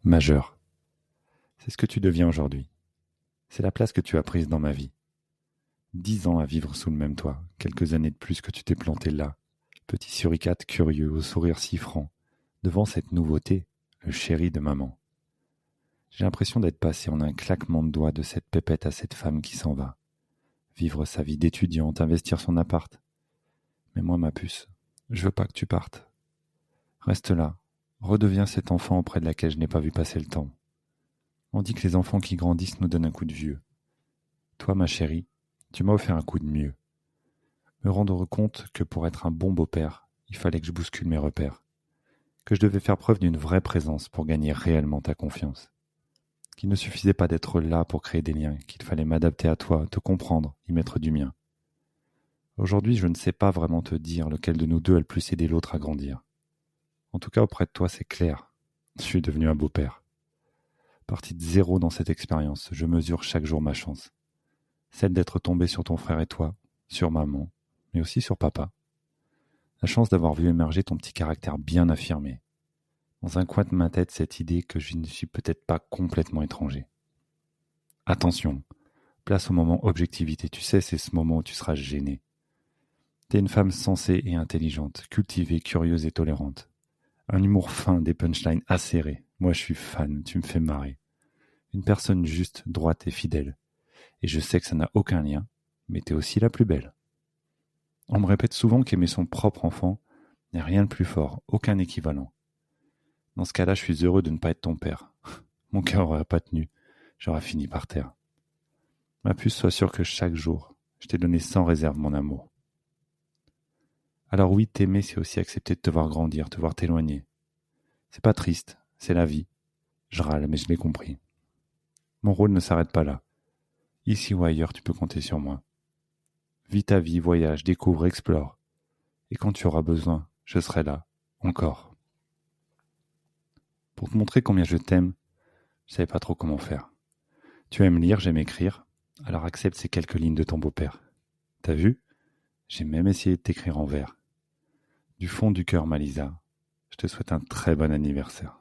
Majeur. C'est ce que tu deviens aujourd'hui. C'est la place que tu as prise dans ma vie. 10 ans à vivre sous le même toit, quelques années de plus que tu t'es planté là, petit suricate curieux au sourire si franc, devant cette nouveauté, le chéri de maman. J'ai l'impression d'être passé en un claquement de doigts de cette pépette à cette femme qui s'en va. Vivre sa vie d'étudiante, investir son appart. Mais moi, ma puce, je veux pas que tu partes. Reste là, redeviens cet enfant auprès de laquelle je n'ai pas vu passer le temps. On dit que les enfants qui grandissent nous donnent un coup de vieux. Toi, ma chérie, tu m'as offert un coup de mieux. Me rendre compte que pour être un bon beau-père, il fallait que je bouscule mes repères. Que je devais faire preuve d'une vraie présence pour gagner réellement ta confiance. Qu'il ne suffisait pas d'être là pour créer des liens, qu'il fallait m'adapter à toi, te comprendre, y mettre du mien. Aujourd'hui, je ne sais pas vraiment te dire lequel de nous deux a le plus aidé l'autre à grandir. En tout cas, auprès de toi, c'est clair. Je suis devenu un beau-père. Parti de zéro dans cette expérience, je mesure chaque jour ma chance. Celle d'être tombé sur ton frère et toi, sur maman, mais aussi sur papa. La chance d'avoir vu émerger ton petit caractère bien affirmé. Dans un coin de ma tête, cette idée que je ne suis peut-être pas complètement étranger. Attention, place au moment objectivité, tu sais, c'est ce moment où tu seras gêné. T'es une femme sensée et intelligente, cultivée, curieuse et tolérante. Un humour fin, des punchlines acérées. Moi, je suis fan, tu me fais marrer. Une personne juste, droite et fidèle. Et je sais que ça n'a aucun lien, mais t'es aussi la plus belle. On me répète souvent qu'aimer son propre enfant n'est rien de plus fort, aucun équivalent. Dans ce cas-là, je suis heureux de ne pas être ton père. Mon cœur aurait pas tenu, j'aurais fini par terre. Ma puce, sois sûre que chaque jour, je t'ai donné sans réserve mon amour. Alors oui, t'aimer, c'est aussi accepter de te voir grandir, te voir t'éloigner. C'est pas triste, c'est la vie. Je râle, mais je l'ai compris. Mon rôle ne s'arrête pas là. Ici ou ailleurs, tu peux compter sur moi. Vis ta vie, voyage, découvre, explore. Et quand tu auras besoin, je serai là, encore. Pour te montrer combien je t'aime, je savais pas trop comment faire. Tu aimes lire, j'aime écrire, alors accepte ces quelques lignes de ton beau-père. T'as vu? J'ai même essayé de t'écrire en vers. Du fond du cœur, Malisa, je te souhaite un très bon anniversaire.